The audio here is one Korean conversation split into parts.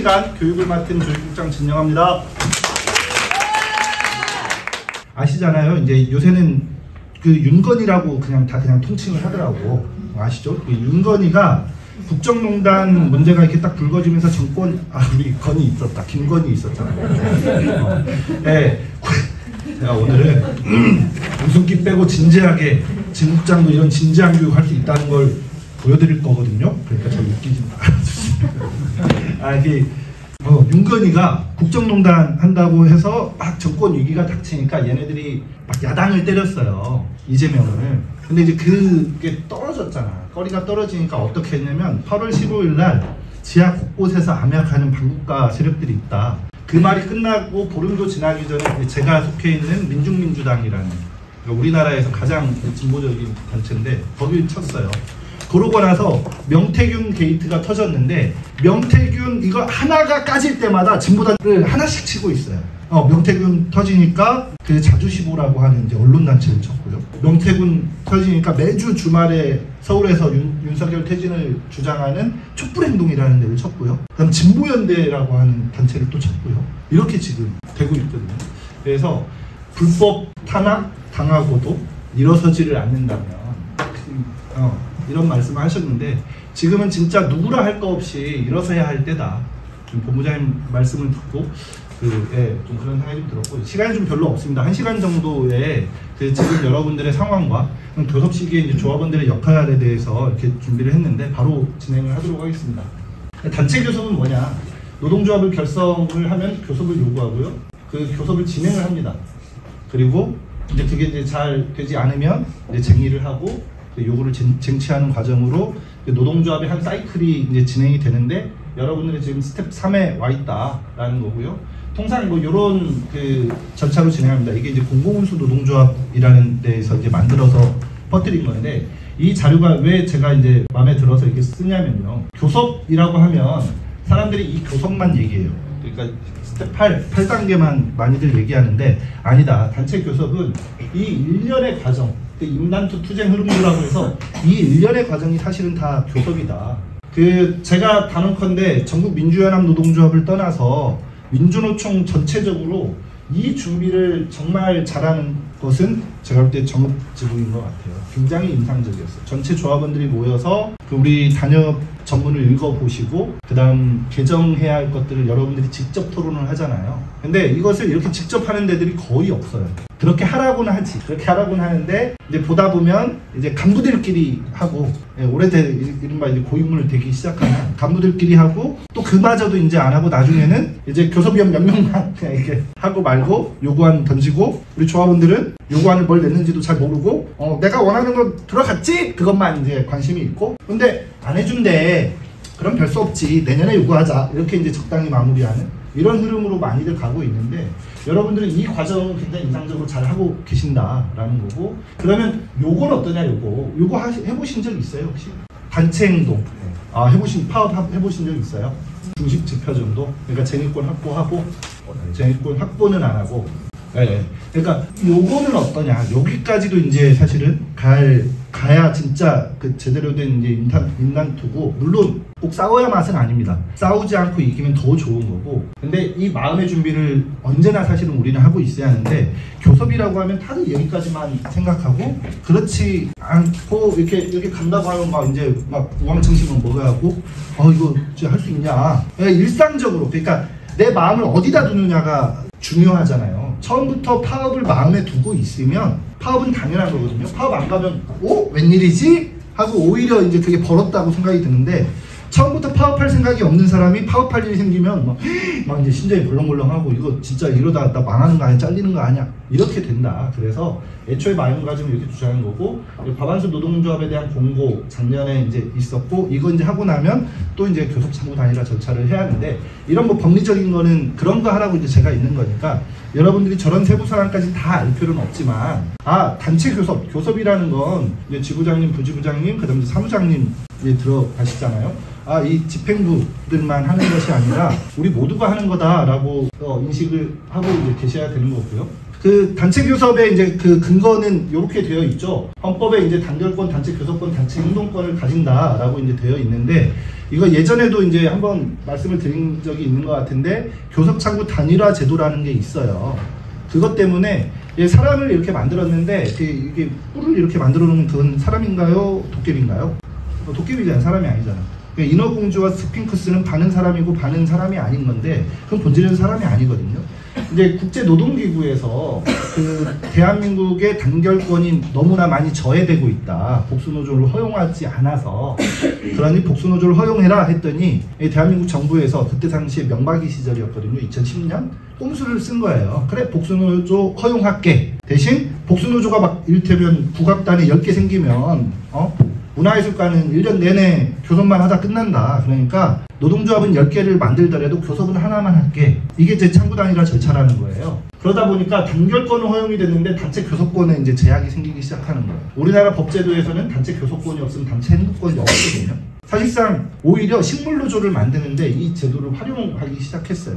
실시간 교육을 맡은 교육국장 진영합니다. 아시잖아요. 이제 요새는 그 윤건이라고 그냥 통칭을 하더라고. 아시죠? 그 윤건이가 국정농단 문제가 이렇게 딱 불거지면서 정권, 우리 건이 있었다. 김건이 있었잖아요. 네. 제가 오늘은 웃음기 빼고 진지하게 진국장도 이런 진지한 교육 할 수 있다는 걸 보여드릴 거거든요. 그러니까 저 웃기지 말아주세요. 윤건이가 국정농단 한다고 해서 막 정권 위기가 닥치니까 얘네들이 막 야당을 때렸어요. 이재명을. 근데 이제 그게 떨어졌잖아. 거리가 떨어지니까 어떻게 했냐면 8월 15일 날 지하 곳곳에서 암약하는 반국가 세력들이 있다. 그 말이 끝나고 보름도 지나기 전에 제가 속해 있는 민중민주당이라는 우리나라에서 가장 진보적인 단체인데 거기를 쳤어요. 그러고 나서 명태균 게이트가 터졌는데 명태균 이거 하나가 까질 때마다 진보단을 하나씩 치고 있어요. 명태균 터지니까 그 자주시보라고 하는 이제 언론단체를 쳤고요. 명태균 터지니까 매주 주말에 서울에서 윤석열 퇴진을 주장하는 촛불행동이라는 데를 쳤고요. 그다음 진보연대라고 하는 단체를 또 쳤고요. 이렇게 지금 되고 있거든요. 그래서 불법 탄압 당하고도 일어서지를 않는다면 이런 말씀을 하셨는데 지금은 진짜 누구라 할 거 없이 일어서야 할 때다. 좀 본부장님 말씀을 듣고 좀 그런 생각이 좀 들었고 시간이 좀 별로 없습니다. 1시간 정도의 지금 여러분들의 상황과 교섭 시기에 이제 조합원들의 역할에 대해서 이렇게 준비를 했는데 바로 진행을 하도록 하겠습니다. 단체 교섭은 뭐냐? 노동조합을 결성을 하면 교섭을 요구하고요. 그 교섭을 진행을 합니다. 그리고 이제 그게 이제 잘 되지 않으면 이제 쟁의를 하고 요구를 쟁취하는 과정으로 노동조합의 한 사이클이 이제 진행이 되는데 여러분들이 지금 스텝 3에 와 있다라는 거고요. 통상 뭐 이런 절차로 진행합니다. 이게 이제 공공운수 노동조합이라는 데에서 이제 만들어서 퍼뜨린 건데 이 자료가 왜 제가 이제 마음에 들어서 이렇게 쓰냐면요. 교섭이라고 하면 사람들이 이 교섭만 얘기해요. 그러니까 스텝 8단계만 많이들 얘기하는데 아니다. 단체 교섭은 이 일련의 과정, 임단투 투쟁 흐름이라고 해서 이 일련의 과정이 사실은 다 교섭이다. 제가 단언컨대 전국 민주연합 노동조합을 떠나서 민주노총 전체적으로 이 준비를 정말 잘하는 것은 제가 볼 때 정읍지부인 것 같아요. 굉장히 인상적이었어요. 전체 조합원들이 모여서 우리 단협 전문을 읽어보시고 그 다음 개정해야 할 것들을 여러분들이 직접 토론을 하잖아요. 근데 이것을 이렇게 직접 하는 데들이 거의 없어요. 그렇게 하라고는 하지. 그렇게 하라고는 하는데 이제 보다 보면 이제 간부들끼리 하고 이른바 이제 고인물 되기 시작하면 간부들끼리 하고 또 그마저도 이제 안 하고 나중에는 이제 교섭위원 몇 명만 그냥 이렇게 하고 말고 요구안 던지고 우리 조합원들은 요구안을 뭘 냈는지도 잘 모르고 내가 원하는 거 들어갔지? 그것만 이제 관심이 있고 근데 안 해준대. 그럼 별 수 없지. 내년에 요구하자. 이렇게 이제 적당히 마무리하는 이런 흐름으로 많이들 가고 있는데 여러분들은 이 과정을 굉장히 인상적으로 잘 하고 계신다라는 거고 그러면 요거는 어떠냐 요거 해보신 적 있어요 혹시? 단체 행동 파업 해보신 적 있어요? 중식 지표 정도? 그러니까 쟁의권 확보하고 쟁의권 확보는 안 하고 그러니까 요거는 어떠냐 여기까지도 이제 사실은 가야 진짜 제대로 된 이제 인단투고 물론 꼭 싸워야 맛은 아닙니다. 싸우지 않고 이기면 더 좋은 거고 근데 이 마음의 준비를 언제나 사실은 우리는 하고 있어야 하는데 교섭이라고 하면 다들 여기까지만 생각하고 그렇지 않고 이렇게 간다고 하면 막 이제 막 우왕청심은 뭐가 하고 이거 진짜 할 수 있냐 일상적으로 그러니까 내 마음을 어디다 두느냐가 중요하잖아요. 처음부터 파업을 마음에 두고 있으면 파업은 당연한 거거든요. 파업 안 가면 웬일이지? 하고 오히려 이제 그게 벌었다고 생각이 드는데 처음부터 파업할 생각이 없는 사람이 파업할 일이 생기면 막 이제 심장이 벌렁벌렁하고 이거 진짜 이러다 나 망하는 거 아니야? 잘리는 거 아니야? 이렇게 된다. 그래서 애초에 마음가짐을 이렇게 주장한 거고 과반수 노동조합에 대한 공고 작년에 이제 있었고 이거 이제 하고 나면 또 이제 교섭 참고 단일화 절차를 해야 하는데 이런 뭐 법리적인 거는 그런 거 하라고 이제 제가 있는 거니까 여러분들이 저런 세부 사항까지 다 알 필요는 없지만 단체 교섭이라는 건 이제 지부장님, 부지부장님, 그다음에 사무장님 이제 들어가시잖아요. 이 집행부들만 하는 것이 아니라 우리 모두가 하는 거다라고 인식을 하고 이제 계셔야 되는 거고요. 단체 교섭의 이제 근거는 이렇게 되어 있죠. 헌법에 이제 단결권, 단체 교섭권, 단체 행동권을 가진다라고 이제 되어 있는데 이거 예전에도 이제 한번 말씀을 드린 적이 있는 것 같은데 교섭창구 단일화 제도라는 게 있어요. 그것 때문에 사람을 이렇게 만들었는데 이게 뿔을 이렇게 만들어 놓으면 그건 사람인가요? 도깨비인가요? 도깨비잖아요. 사람이 아니잖아. 그러니까 인어공주와 스핑크스는 반은 사람이고 반은 사람이 아닌 건데 그건 본질은 사람이 아니거든요. 이제 국제노동기구에서 그 대한민국의 단결권이 너무나 많이 저해되고 있다. 복수노조를 허용하지 않아서 그러니 복수노조를 허용해라 했더니 대한민국 정부에서 그때 당시에 명박이 시절이었거든요. 2010년 꼼수를 쓴 거예요. 그래 복수노조 허용할게. 대신 복수노조가 막 이를테면 국악단이 10개 생기면 문화예술가는 1년 내내 교섭만 하다 끝난다. 그러니까 노동조합은 10개를 만들더라도 교섭은 하나만 할게. 이게 제 창구단일화 절차라는 거예요. 그러다 보니까 단결권은 허용이 됐는데 단체 교섭권에 이제 제약이 생기기 시작하는 거예요. 우리나라 법제도에서는 단체 교섭권이 없으면 단체 행동권이 없거든요. 사실상 오히려 식물노조를 만드는데 이 제도를 활용하기 시작했어요.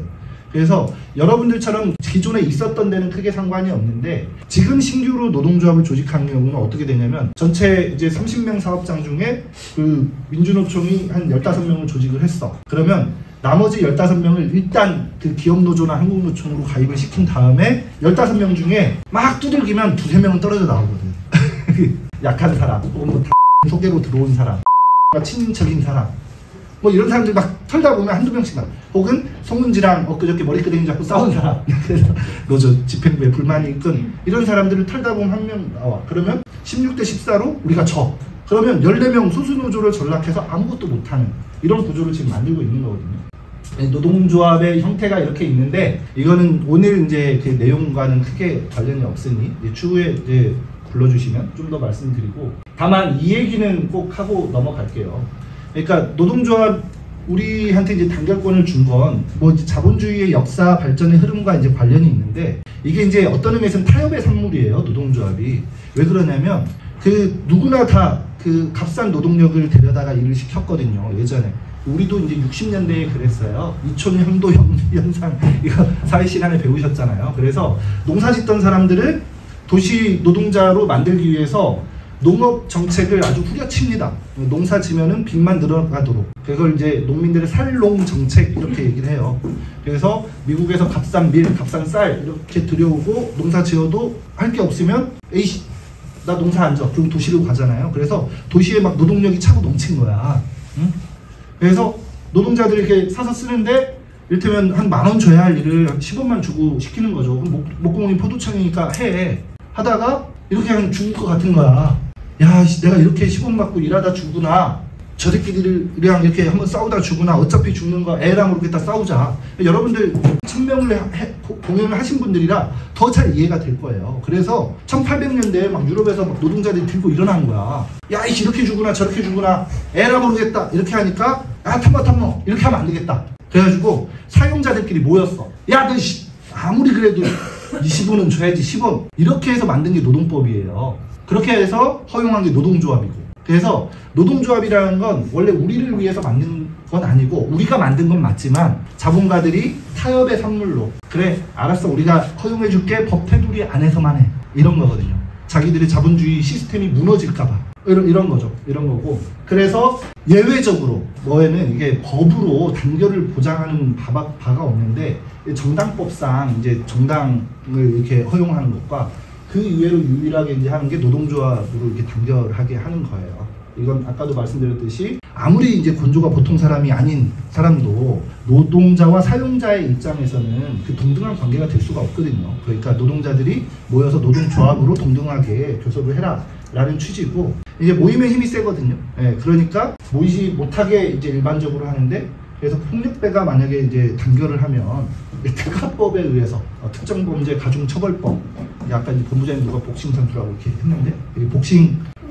그래서 여러분들처럼 기존에 있었던 데는 크게 상관이 없는데 지금 신규로 노동조합을 조직하는 경우는 어떻게 되냐면 전체 이제 30명 사업장 중에 그 민주노총이 한 15명을 조직을 했어. 그러면 나머지 15명을 일단 그 기업노조나 한국노총으로 가입을 시킨 다음에 15명 중에 막 두들기면 2~3명은 떨어져 나오거든. 약한 사람, 혹은 뭐 소개로 들어온 사람, 친인척인 사람, 뭐 이런 사람들 막 털다 보면 한두 명씩 나. 혹은 송은지랑 엊그저께 머리끄댕이 잡고 싸운 사람, 그래서 노조 집행부에 불만이 있건 이런 사람들을 털다 보면 한 명 나와. 그러면 16대 14로 우리가 져. 그러면 14명 소수노조를 전락해서 아무것도 못하는 이런 구조를 지금 만들고 있는 거거든요. 노동조합의 형태가 이렇게 있는데 이거는 오늘 이제 그 내용과는 크게 관련이 없으니 이제 추후에 이제 불러주시면 좀 더 말씀드리고, 다만 이 얘기는 꼭 하고 넘어갈게요. 그러니까 노동조합 우리한테 이제 단결권을 준 건 뭐 자본주의의 역사 발전의 흐름과 이제 관련이 있는데 이게 이제 어떤 의미에서는 타협의 산물이에요. 노동조합이 왜 그러냐면 그 누구나 다 그 값싼 노동력을 데려다가 일을 시켰거든요. 예전에 우리도 이제 60년대에 그랬어요. 이촌 형도 현상 이거 사회 시간에 배우셨잖아요. 그래서 농사 짓던 사람들을 도시 노동자로 만들기 위해서 농업 정책을 아주 후려칩니다. 농사 지면은 빚만 늘어가도록. 그걸 이제 농민들의 살농 정책 이렇게 얘기를 해요. 그래서 미국에서 값싼 밀, 값싼 쌀 이렇게 들여오고 농사 지어도 할 게 없으면 에이씨 나 농사 안 져. 그리고 도시로 가잖아요. 그래서 도시에 막 노동력이 차고 넘친 거야. 응? 그래서 노동자들이 이렇게 사서 쓰는데 이를테면 한 10,000원 줘야 할 일을 10원만 주고 시키는 거죠. 그럼 목공이 포도청이니까 해. 하다가 이렇게 그냥 죽을 것 같은 거야. 야, 내가 이렇게 10원 받고 일하다 죽구나. 저 새끼들이랑 이렇게 한번 싸우다 죽구나. 어차피 죽는 거 애랑 모르겠다 싸우자. 여러분들 1000명을 공연을 하신 분들이라 더 잘 이해가 될 거예요. 그래서 1800년대에 막 유럽에서 막 노동자들이 들고 일어난 거야. 야, 이렇게 죽구나 저렇게 죽구나. 애랑 모르겠다. 이렇게 하니까 야, 탐모 이렇게 하면 안 되겠다. 그래가지고 사용자들끼리 모였어. 야, 너 아무리 그래도 20원은 줘야지 10원. 이렇게 해서 만든 게 노동법이에요. 그렇게 해서 허용한 게 노동조합이고. 그래서 노동조합이라는 건 원래 우리를 위해서 만든 건 아니고 우리가 만든 건 맞지만 자본가들이 타협의 산물로 그래 알았어 우리가 허용해줄게 법 테두리 안에서만 해 이런 거거든요. 자기들의 자본주의 시스템이 무너질까봐 이런 거죠. 이런 거고. 그래서 예외적으로 뭐에는 이게 법으로 단결을 보장하는 바가 없는데 정당법상 이제 정당을 이렇게 허용하는 것과 그 이외로 유일하게 이제 하는 게 노동조합으로 이렇게 단결하게 하는 거예요. 이건 아까도 말씀드렸듯이 아무리 이제 건조가 보통 사람이 아닌 사람도 노동자와 사용자의 입장에서는 그 동등한 관계가 될 수가 없거든요. 그러니까 노동자들이 모여서 노동조합으로 동등하게 교섭을 해라 라는 취지고, 이게 모임의 힘이 세거든요. 예, 그러니까 모이지 못하게 이제 일반적으로 하는데, 그래서 폭력배가 만약에 이제 단결을 하면 특가법에 의해서 특정 범죄 가중처벌법, 아까 이제 본부장님 누가 복싱 선수라고 이렇게 했는데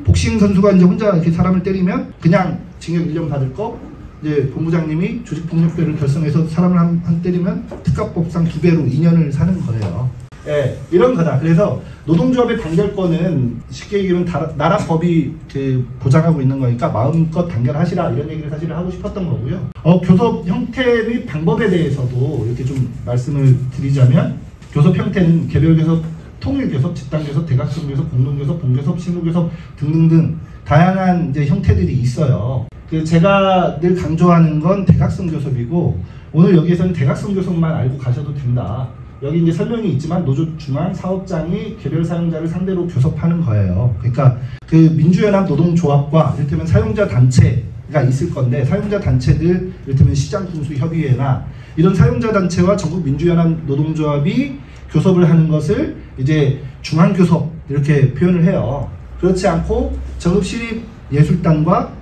복싱 선수가 이제 혼자 이렇게 사람을 때리면 그냥 징역 1년 받을 거, 이제 본부장님이 조직폭력배를 결성해서 사람을 한 때리면 특가법상 2배로 2년을 사는 거예요. 예, 이런 거다. 그래서 노동조합의 단결권은 쉽게 얘기하면 나라 법이 그 보장하고 있는 거니까 마음껏 단결하시라 이런 얘기를 사실 하고 싶었던 거고요. 교섭 형태 및 방법에 대해서도 이렇게 좀 말씀을 드리자면, 교섭 형태는 개별교섭, 통일교섭, 집단교섭, 대각선교섭, 공동교섭, 본교섭, 실무교섭 등등등 다양한 이제 형태들이 있어요. 그 제가 늘 강조하는 건 대각선 교섭이고, 오늘 여기에서는 대각선 교섭만 알고 가셔도 된다. 여기 이제 설명이 있지만 노조 중앙 사업장이 개별 사용자를 상대로 교섭하는 거예요. 그러니까 그 민주연합 노동조합과 이를테면 사용자 단체가 있을 건데, 사용자 단체들 이를테면 시장군수협의회나 이런 사용자 단체와 전국 민주연합 노동조합이 교섭을 하는 것을 이제 중앙교섭 이렇게 표현을 해요. 그렇지 않고 전국시립예술단과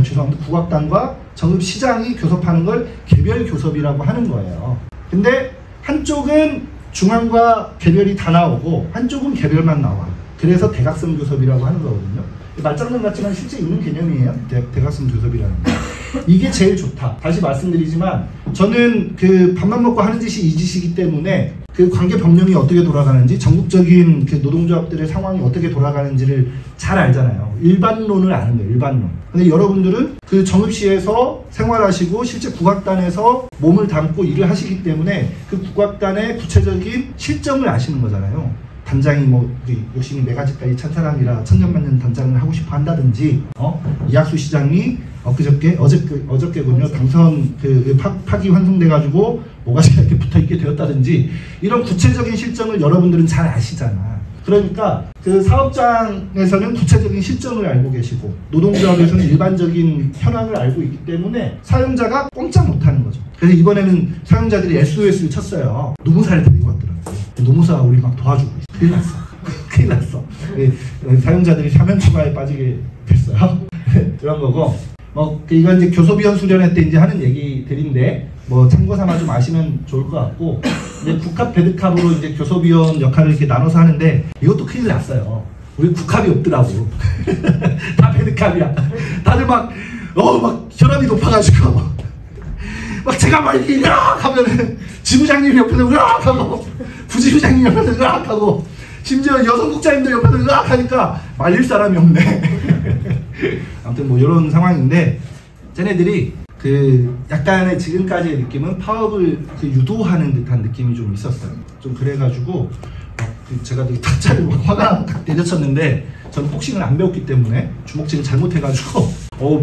죄송합니다. 국악단과 전국시장이 교섭하는 걸 개별 교섭이라고 하는 거예요. 근데 한쪽은 중앙과 개별이 다 나오고 한쪽은 개별만 나와. 그래서 대각선 교섭이라고 하는 거거든요. 말장난 같지만 실제 있는 개념이에요. 대각선 교섭이라는 거. 이게 제일 좋다. 다시 말씀드리지만 저는 그 밥만 먹고 하는 짓이 이 짓이기 때문에 그 관계 법령이 어떻게 돌아가는지, 전국적인 그 노동조합들의 상황이 어떻게 돌아가는지를 잘 알잖아요. 일반론을 아는 거예요. 일반론. 근데 여러분들은 그 정읍시에서 생활하시고 실제 국악단에서 몸을 담고 일을 하시기 때문에 그 국악단의 구체적인 실정을 아시는 거잖아요. 단장이 뭐 욕심이 메가지까지 찬 사람이라 천년만년 단장을 하고 싶어 한다든지, 이학수 시장이 어저께군요, 당선 파기 환송돼 가지고 뭐가지가 이렇게 붙어 있게 되었다든지, 이런 구체적인 실정을 여러분들은 잘 아시잖아. 그러니까 그 사업장에서는 구체적인 실정을 알고 계시고 노동조합에서는 일반적인 현황을 알고 있기 때문에 사용자가 꼼짝 못하는 거죠. 그래서 이번에는 사용자들이 SOS를 쳤어요. 노무사를 데리고 왔더라고요. 노무사가 우리 막 도와주고 있어. 큰일 났어. 큰일 났어. 사용자들이 사면 추가에 빠지게 됐어요. 그런 거고, 이건 이제 교섭위원 수련회 때 이제 하는 얘기들인데, 참고 삼아 좀 아시면 좋을 것 같고, 이제 국합, 배드캅으로 이제 교섭위원 역할을 이렇게 나눠서 하는데, 이것도 큰일 났어요. 우리 국합이 없더라고. 다 배드캅이야. 다들 막 혈압이 높아가지고, 제가 막 이렇게 으악 하면은, 지부장님 옆에서 으악 하고, 부지부장님 옆에서 으악 하고, 심지어 여성국장님들 옆에서 으악 하니까 말릴 사람이 없네. 아무튼 이런 상황인데, 쟤네들이 약간의 지금까지의 느낌은 파업을 유도하는 듯한 느낌이 좀 있었어요. 좀 그래가지고 제가 되게 탁자를 화가 딱 내려쳤는데, 저는 복싱을 안 배웠기 때문에 주먹질을 잘못해가지고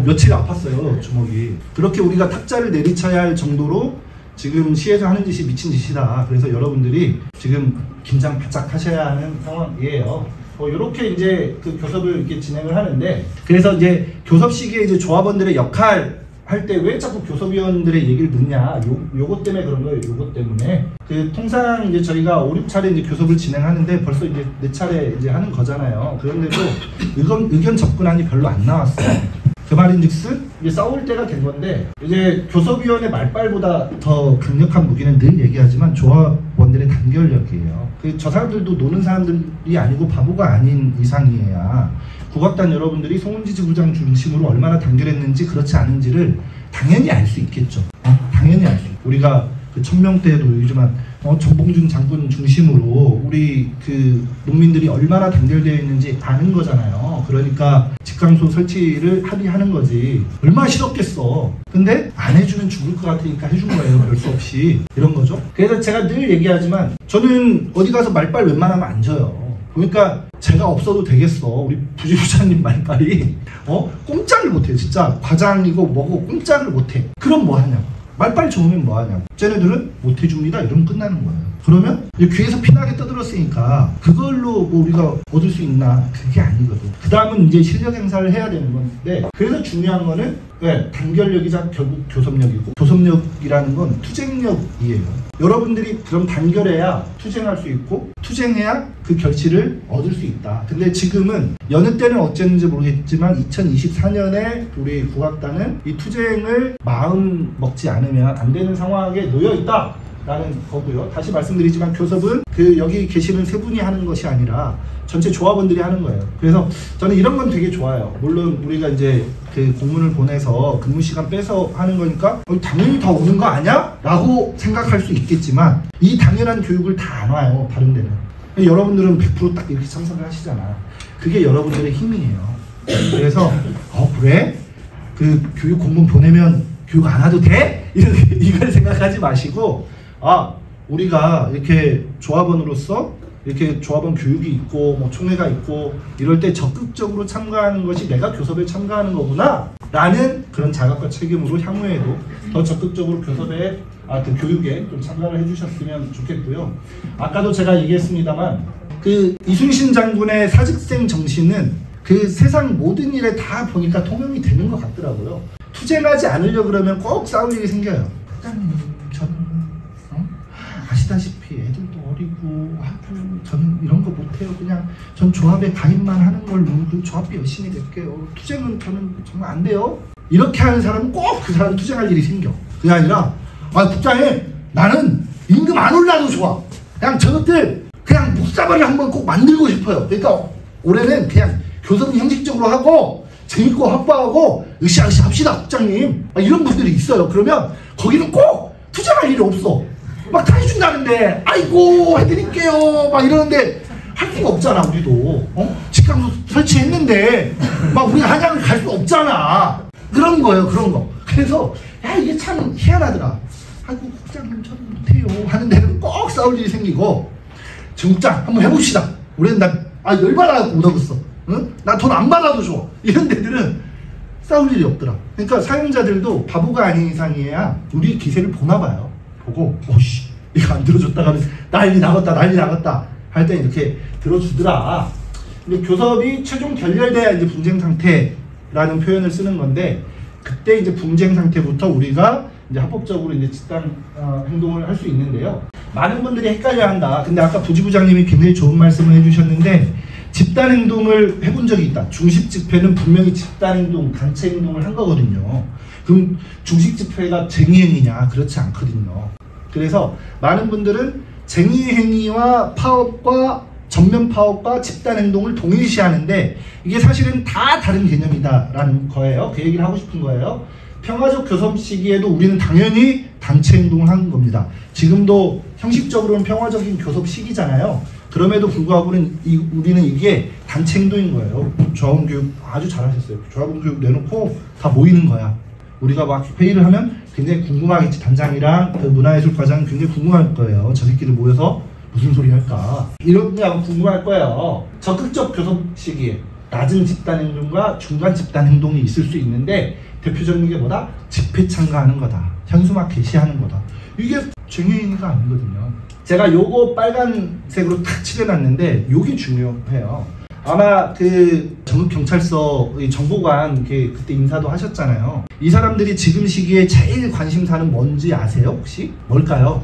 며칠 아팠어요, 주먹이. 그렇게 우리가 탁자를 내리쳐야 할 정도로 지금 시에서 하는 짓이 미친 짓이다. 그래서 여러분들이 지금 긴장 바짝 하셔야 하는 상황이에요. 이렇게 이제 그 교섭을 이렇게 진행을 하는데, 그래서 이제 교섭 시기에 이제 조합원들의 역할 할 때 왜 자꾸 교섭위원들의 얘기를 듣냐, 요것 때문에 그런 거예요. 요것 때문에 통상 이제 저희가 5, 6차례 이제 교섭을 진행하는데 벌써 이제 4차례 이제 하는 거잖아요. 그런데도 의견 접근안이 별로 안 나왔어요. 그 말인즉슨 이제 싸울 때가 된 건데, 이제 교섭위원회 말빨보다 더 강력한 무기는 늘 얘기하지만 조합원들의 단결력이에요. 저 사람들도 노는 사람들이 아니고 바보가 아닌 이상이에야 국악단 여러분들이 송은지 지부장 중심으로 얼마나 단결했는지 그렇지 않은지를 당연히 알 수 있겠죠. 당연히 알 수 있고, 우리가 그 천명때에도 요즘은 정봉준 장군 중심으로 우리 그 농민들이 얼마나 단결되어 있는지 아는 거잖아요. 그러니까 직강소 설치를 합의하는 거지. 얼마나 싫었겠어. 근데 안 해주면 죽을 것 같으니까 해준 거예요. 별 수 없이. 이런 거죠. 그래서 제가 늘 얘기하지만 저는 어디 가서 말빨 웬만하면 안 져요. 그러니까 제가 없어도 되겠어. 우리 부지부장님 말빨이 꼼짝을 못해. 진짜 과장이고 뭐고 꼼짝을 못해. 그럼 뭐 하냐고. 말빨 좋으면 뭐 하냐고. 쟤네들은 못 해줍니다. 이러면 끝나는 거예요. 그러면 귀에서 피나게 떠들었으니까 그걸로 우리가 얻을 수 있나? 그게 아니거든. 그 다음은 이제 실력 행사를 해야 되는 건데, 그래서 중요한 거는 단결력이자 결국 교섭력이고, 교섭력이라는 건 투쟁력이에요. 여러분들이 그럼 단결해야 투쟁할 수 있고, 투쟁해야 그 결실을 얻을 수 있다. 근데 지금은 여느 때는 어쨌는지 모르겠지만 2024년에 우리 국악단은 이 투쟁을 마음 먹지 않으면 안 되는 상황에 놓여 있다 라는 거고요. 다시 말씀드리지만 교섭은 여기 계시는 세 분이 하는 것이 아니라 전체 조합원들이 하는 거예요. 그래서 저는 이런 건 되게 좋아요. 물론 우리가 이제 그 공문을 보내서 근무 시간 빼서 하는 거니까 당연히 다 오는 거 아니야? 라고 생각할 수 있겠지만, 이 당연한 교육을 다 안 와요, 다른 데는. 여러분들은 100% 딱 이렇게 참석을 하시잖아. 그게 여러분들의 힘이에요. 그래서 그래? 그 교육 공문 보내면 교육 안 와도 돼? 이걸 생각하지 마시고, 우리가 이렇게 조합원으로서 이렇게 조합원 교육이 있고 뭐 총회가 있고 이럴 때 적극적으로 참가하는 것이 내가 교섭에 참가하는 거구나 라는 그런 자각과 책임으로 향후에도 더 적극적으로 교섭에 그 교육에 좀 참가를 해주셨으면 좋겠고요. 아까도 제가 얘기했습니다만 그 이순신 장군의 사직생 정신은 그 세상 모든 일에 다 보니까 통용이 되는 것 같더라고요. 투쟁하지 않으려 그러면 꼭 싸울 일이 생겨요. 국장님 저는 아시다시피 애들도 어리고 저는 이런 거 못해요. 그냥 전 조합에 가입만 하는 걸로 그 조합비 열심히 낼게요. 투쟁은 저는 정말 안 돼요. 이렇게 하는 사람은 꼭 그 사람 투쟁할 일이 생겨. 그게 아니라 국장님 나는 임금 안 올라도 좋아. 그냥 저것들 그냥 묵사발을 한번 꼭 만들고 싶어요. 그러니까 올해는 그냥 교섭은 형식적으로 하고 재밌고 확보하고 으쌰으쌰 합시다 국장님. 이런 분들이 있어요. 그러면 거기는 꼭 투쟁할 일이 없어. 막 다 해준다는데 아이고 해드릴게요 막 이러는데 할 수가 없잖아. 우리도 직강도 설치했는데 막 우리 한양을 갈 수 없잖아. 그런 거예요. 그런 거. 그래서 야 이게 참 희한하더라. 아이고 국장님 저는 못해요 하는 데는 꼭 싸울 일이 생기고 정국장 한번 해봅시다. 우리는 나 열받아갖고 못하겠어. 응? 나 돈 안 받아도 좋아. 이런 데들은 싸울 일이 없더라. 그러니까 사용자들도 바보가 아닌 이상이야 우리 기세를 보나 봐요. 보고 오씨 이거 안 들어줬다 하면 난리 나갔다 할 때 이렇게 들어주더라. 근데 교섭이 최종 결렬돼야 이제 분쟁 상태라는 표현을 쓰는 건데 그때 이제 분쟁 상태부터 우리가 이제 합법적으로 이제 집단 행동을 할 수 있는데요. 많은 분들이 헷갈려한다. 근데 아까 부지부장님이 굉장히 좋은 말씀을 해주셨는데 집단 행동을 해본 적이 있다. 중식 집회는 분명히 집단 행동, 단체 행동을 한 거거든요. 그럼 중식 집회가 쟁의행위냐? 그렇지 않거든요. 그래서 많은 분들은 쟁의행위와 파업과 전면 파업과 집단 행동을 동일시하는데 이게 사실은 다 다른 개념이다라는 거예요. 그 얘기를 하고 싶은 거예요. 평화적 교섭 시기에도 우리는 당연히 단체 행동을 하는 겁니다. 지금도 형식적으로는 평화적인 교섭 시기잖아요. 그럼에도 불구하고는 우리는 이게 단체 행동인 거예요. 조합원 교육 아주 잘하셨어요. 조합원 교육 내놓고 다 모이는 거야. 우리가 막 회의를 하면 굉장히 궁금하겠지. 단장이랑 그 문화예술과장은 굉장히 궁금할 거예요. 저 새끼들 모여서 무슨 소리 할까. 이런 게 아마 궁금할 거예요. 적극적 교섭 시기에 낮은 집단 행동과 중간 집단 행동이 있을 수 있는데 대표적인 게 뭐다? 집회 참가하는 거다. 현수막 게시하는 거다. 이게 쟁의행위가 아니거든요. 제가 요거 빨간색으로 탁 칠해놨는데 요게 중요해요. 아마 그 전국경찰서 정보관 그때 인사도 하셨잖아요. 이 사람들이 지금 시기에 제일 관심사는 뭔지 아세요? 혹시? 뭘까요?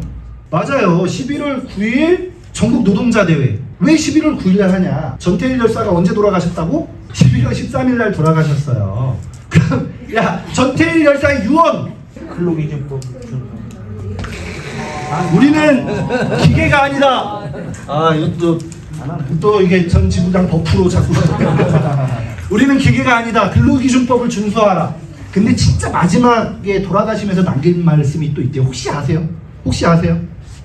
맞아요. 11월 9일 전국노동자대회. 왜 11월 9일날 하냐? 전태일 열사가 언제 돌아가셨다고? 11월 13일날 돌아가셨어요. 그럼 야 전태일 열사의 유언! 근로기준법 우리는 기계가 아니다. 이것도 또 이게 전 지부장 버프로 자꾸 우리는 기계가 아니다. 근로기준법을 준수하라. 근데 진짜 마지막에 돌아가시면서 남긴 말씀이 또 있대요. 혹시 아세요? 혹시 아세요?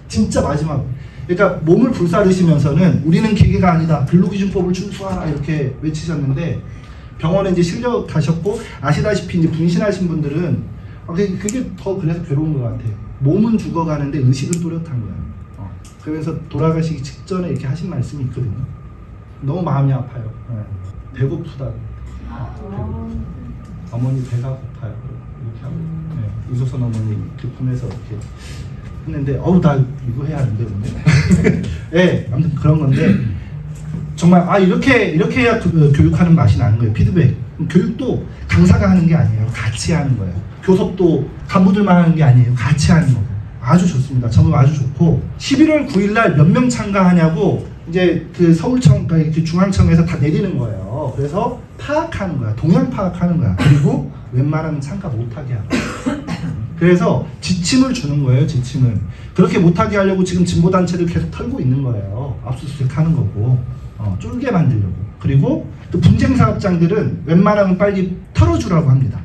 진짜 마지막. 그러니까 몸을 불사르시면서는 우리는 기계가 아니다. 근로기준법을 준수하라 이렇게 외치셨는데 병원에 이제 실려 가셨고 아시다시피 이제 분신하신 분들은 그게 더 그래서 괴로운 것 같아요. 몸은 죽어가는데 의식은 또렷한 거야. 그래서 돌아가시기 직전에 이렇게 하신 말씀이 있거든요. 너무 마음이 아파요. 배고프다. 어머니 배가 고파요. 이렇게 하고 이소선 어머니 그 품에서 이렇게 했는데 나 이거 해야 하는데 오늘. 네, 아무튼 그런 건데 정말 이렇게 해야 교육하는 맛이 나는 거예요. 피드백. 교육도 강사가 하는 게 아니에요. 같이 하는 거예요. 교섭도 간부들만 하는 게 아니에요. 같이 하는 거고. 아주 좋습니다. 저는 아주 좋고 11월 9일날 몇 명 참가하냐고 이제 그 서울청, 그 중앙청에서 다 내리는 거예요. 그래서 파악하는 거야. 동향 파악하는 거야. 그리고 웬만하면 참가 못하게 하고. 그래서 지침을 주는 거예요. 지침을. 그렇게 못하게 하려고 지금 진보단체를 계속 털고 있는 거예요. 압수수색 하는 거고 쫄게 만들려고. 그리고 또 분쟁사업장들은 웬만하면 빨리 털어주라고 합니다.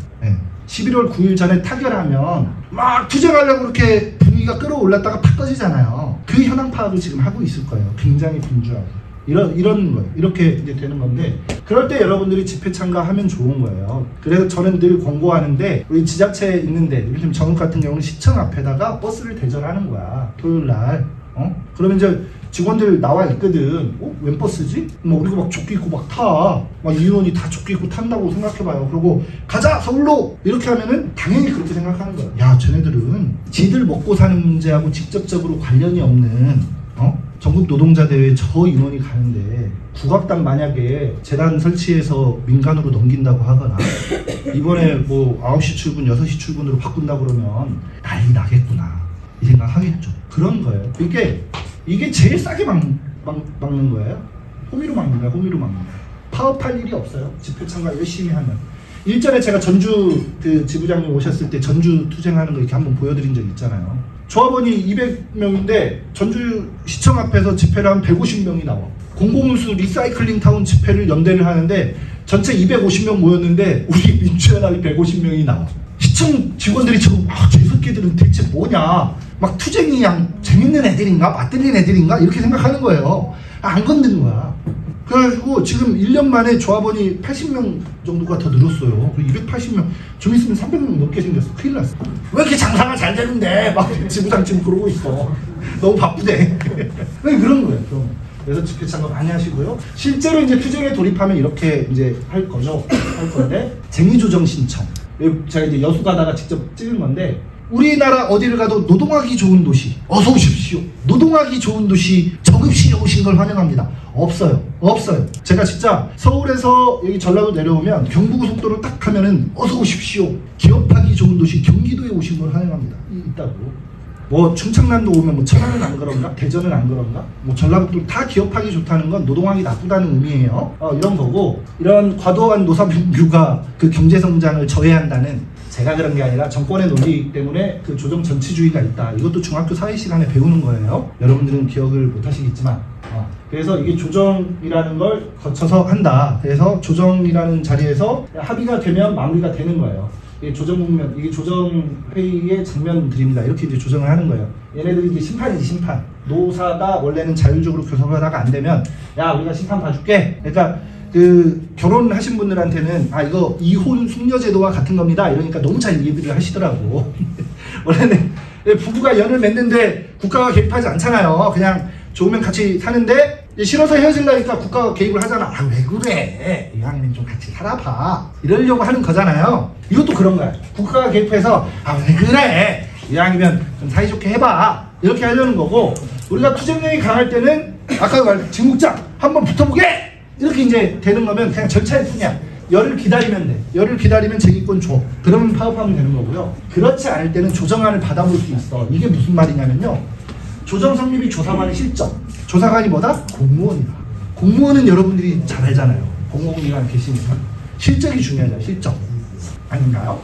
11월 9일 전에 타결하면 막 투쟁하려고 그렇게 분위기가 끌어올랐다가 팍 꺼지잖아요. 그 현황 파악을 지금 하고 있을 거예요. 굉장히 분주하게. 이런 거예요. 이렇게 이제 되는 건데 그럴 때 여러분들이 집회 참가하면 좋은 거예요. 그래서 저는 늘 권고하는데 우리 지자체에 있는데 예를 들면 전국 같은 경우는 시청 앞에다가 버스를 대절하는 거야. 토요일 날. 그러면 이제 직원들 나와 있거든. 웬 버스지? 뭐 우리가 막 조끼 입고 막 타. 막 인원이 다 조끼 입고 탄다고 생각해봐요. 그리고 가자 서울로 이렇게 하면은 당연히 그렇게 생각하는 거야. 야, 쟤네들은 지들 먹고 사는 문제하고 직접적으로 관련이 없는 전국 노동자대회 저 인원이 가는데 국악당 만약에 재단 설치해서 민간으로 넘긴다고 하거나 이번에 뭐 9시 출근 6시 출근으로 바꾼다 그러면 난리 나겠구나 이 생각 하겠죠. 그런 거예요. 이게 제일 싸게 막는 거예요. 호미로 막는 거야. 호미로 막는 거야. 파업할 일이 없어요. 집회 참가 열심히 하면. 일전에 제가 전주 그 지부장님 오셨을 때 전주 투쟁하는 거 이렇게 한번 보여드린 적 있잖아요. 조합원이 200명인데 전주 시청 앞에서 집회를 하면 150명이 나와. 공공운수 리사이클링 타운 집회를 연대를 하는데 전체 250명 모였는데 우리 민주연합이 150명이 나와. 시청 직원들이 지금 저 새끼들은 대체 뭐냐, 막 투쟁이 그냥 재밌는 애들인가 맞들린 애들인가 이렇게 생각하는 거예요. 안 건드는 거야. 그래가지고 지금 1년 만에 조합원이 80명 정도가 더 늘었어요. 280명, 좀 있으면 300명 넘게 생겼어. 큰일 났어. 왜 이렇게 장사가 잘 되는데 막 지부장 지금 그러고 있어. 너무 바쁘대. 왜 그런 거예요. 그래서 집회 참가 많이 하시고요. 실제로 이제 투쟁에 돌입하면 이렇게 이제 할 거죠. 할 건데 쟁의조정 신청. 제가 이제 여수 가다가 직접 찍은 건데, 우리나라 어디를 가도 노동하기 좋은 도시 어서 오십시오. 노동하기 좋은 도시 정읍시에 오신 걸 환영합니다. 없어요. 제가 진짜 서울에서 여기 전라도 내려오면 경부고속도로 딱 하면은 어서 오십시오. 기업하기 좋은 도시 경기도에 오신 걸 환영합니다. 있다고. 뭐 충청남도 오면 뭐 천안은 안 그런가? 대전은 안 그런가? 뭐 전라북도 다 기업하기 좋다는 건 노동하기 나쁘다는 의미예요. 이런 거고, 이런 과도한 노사분규가 그 경제 성장을 저해한다는, 제가 그런 게 아니라 정권의 논리 때문에 그 조정 전치주의가 있다. 이것도 중학교 사회 시간에 배우는 거예요. 여러분들은 기억을 못 하시겠지만. 그래서 이게 조정이라는 걸 거쳐서 한다. 그래서 조정이라는 자리에서 합의가 되면 마무리가 되는 거예요. 이게 조정 국면, 이게 조정 회의의 장면들입니다. 이렇게 이제 조정을 하는 거예요. 얘네들이 이제 심판이지, 심판. 노사가 원래는 자율적으로 교섭하다가 안 되면, 야, 우리가 심판 봐줄게. 그러니까 그 결혼하신 분들한테는 이거 이혼 숙려제도와 같은 겁니다. 이러니까 너무 잘 이해를 하시더라고. 원래는 부부가 연을 맺는데 국가가 개입하지 않잖아요. 그냥 좋으면 같이 사는데 싫어서 헤어지려니까 국가가 개입을 하잖아. 왜 그래? 이왕이면 좀 같이 살아봐. 이러려고 하는 거잖아요. 이것도 그런 거야. 국가가 개입해서 왜 그래? 이왕이면 좀 사이좋게 해봐. 이렇게 하려는 거고, 우리가 투쟁력이 강할 때는 아까 말한 진국장 한번 붙어보게! 이렇게 이제 되는 거면 그냥 절차일 뿐이야. 열을 기다리면 돼. 열을 기다리면 쟁의권 줘. 그러면 파업하면 되는 거고요. 그렇지 않을 때는 조정안을 받아볼 수 있어. 이게 무슨 말이냐면요, 조정 성립이 조사관의 실적. 조사관이 뭐다? 공무원이다. 공무원은 여러분들이 잘 알잖아요. 공무원이랑 계시니까. 실적이 중요하잖아요. 실적. 아닌가요?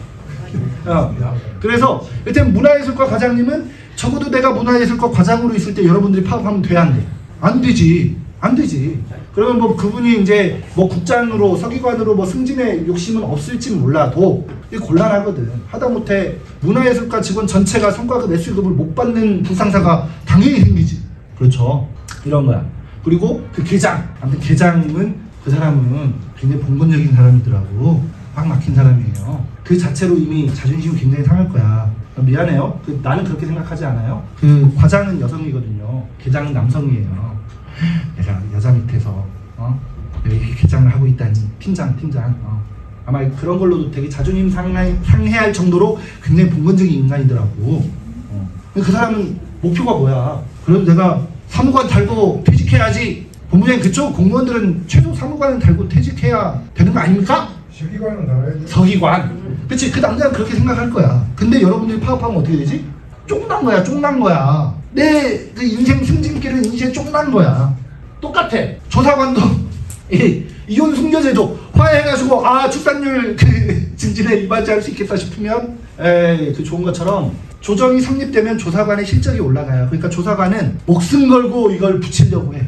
그래서 일단 문화예술과 과장님은 적어도 내가 문화예술과 과장으로 있을 때 여러분들이 파업하면 돼, 안 돼? 안 되지. 안 되지. 그러면 뭐 그분이 이제 뭐 국장으로 서기관으로 뭐 승진의 욕심은 없을지 몰라도 이게 곤란하거든. 하다못해 문화예술가 직원 전체가 성과급 S급을 못 받는 불상사가 당연히 생기지. 그렇죠. 이런 거야. 그리고 그 계장, 아무튼 계장은 그 사람은 굉장히 봉건적인 사람이더라고. 꽉 막힌 사람이에요. 그 자체로 이미 자존심이 굉장히 상할 거야. 미안해요. 나는 그렇게 생각하지 않아요. 그 과장은 여성이거든요. 계장은 남성이에요. 내가 여자 밑에서 여기 계장을 하고 있다니, 팀장 아마 그런 걸로도 되게 자존심 상해할 정도로 굉장히 봉건적인 인간이더라고. 그 사람은 목표가 뭐야? 그래도 내가 사무관 달고 퇴직해야지. 본부장님, 그쪽 공무원들은 최소 사무관은 달고 퇴직해야 되는 거 아닙니까? 서기관은 달아야지. 서기관. 그치, 그 남자는 그렇게 생각할 거야. 근데 여러분들이 파업하면 어떻게 되지? 쫑난 거야. 내 그 인생 승진길은 인생 쫑난 거야. 똑같아. 조사관도 이혼 숙려제도 화해해가지고 출산율 그 증진에 이바지할 수 있겠다 싶으면 그 좋은 것처럼 조정이 성립되면 조사관의 실적이 올라가요. 그러니까 조사관은 목숨 걸고 이걸 붙이려고 해.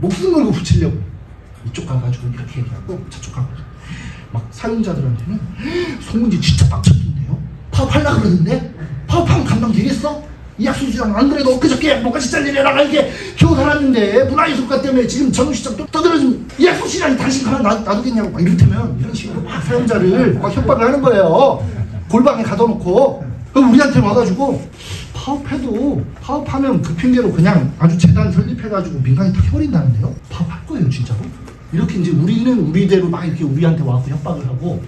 목숨 걸고 붙이려고. 이쪽 가가지고 이렇게 얘기하고 저쪽 가고 막 사용자들한테는 송문지 진짜 빡쳤던데요. 파업하려고 그러는데 파업하면 감당되겠어? 이 약수주장 안 그래도 엊그저께 목까지 잘리려다가 이게 겨우 살았는데 문화예술가 때문에 지금 전시장 또 떠들어진 이 약수주장이 당신 가만 놔두겠냐고 막 이렇다면 이런 식으로 막 사용자를 막 협박을 하는 거예요. 골방에 가둬놓고. 그럼 우리한테 와가지고 파업하면 그 핑계로 그냥 아주 재단 설립해가지고 민간이 다 해버린다는데요? 파업할 거예요 진짜로? 이렇게 이제 우리는 우리대로 막 이렇게 우리한테 와서 협박을 하고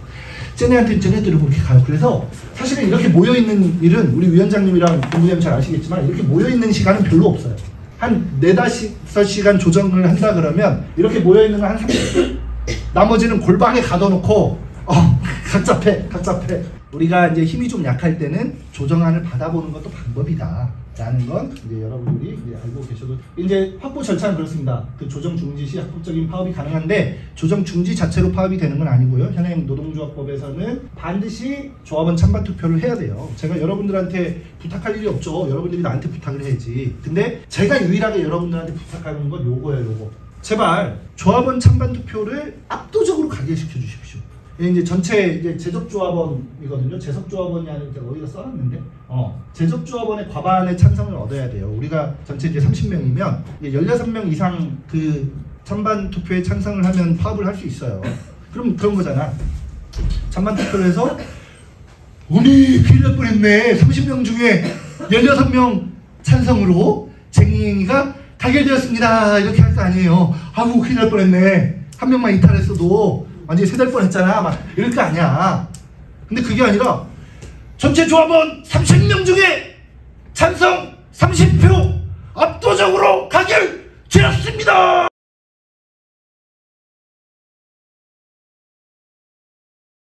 쟤네한테는 쟤네대로 그렇게 가요. 그래서 사실은 이렇게 모여있는 일은 우리 위원장님이랑 본부장님 잘 아시겠지만 이렇게 모여있는 시간은 별로 없어요. 한 4-5시간 조정을 한다 그러면 이렇게 모여있는 건 한 30분? 나머지는 골방에 가둬놓고 각자 패. 우리가 이제 힘이 좀 약할 때는 조정안을 받아보는 것도 방법이다 라는 건 이제 여러분들이 이제 알고 계셔도 이제 확보 절차는 그렇습니다. 그 조정 중지 시 합법적인 파업이 가능한데 조정 중지 자체로 파업이 되는 건 아니고요. 현행 노동조합법에서는 반드시 조합원 찬반 투표를 해야 돼요. 제가 여러분들한테 부탁할 일이 없죠. 여러분들이 나한테 부탁을 해야지. 근데 제가 유일하게 여러분들한테 부탁하는 건 요거예요. 요거. 제발 조합원 찬반 투표를 압도적으로 가결시켜 주십시오. 이제 전체 이제 제적조합원이거든요. 제석조합원이 아니라 어디가 써놨는데, 제적조합원의 과반의 찬성을 얻어야 돼요. 우리가 전체 이제 30명이면 16명 이상 그 찬반 투표에 찬성을 하면 파업을 할 수 있어요. 그럼 그런 거잖아. 찬반 투표를 해서 우리 큰일 날 뻔했네. 30명 중에 16명 찬성으로 쟁의가 가결되었습니다. 이렇게 할 거 아니에요. 아우 큰일 날 뻔했네. 한 명만 이탈했어도 완전히 세달 뻔했잖아. 막 이럴 거 아니야. 근데 그게 아니라 전체 조합원 30명 중에 찬성 30표 압도적으로 가결되었습니다.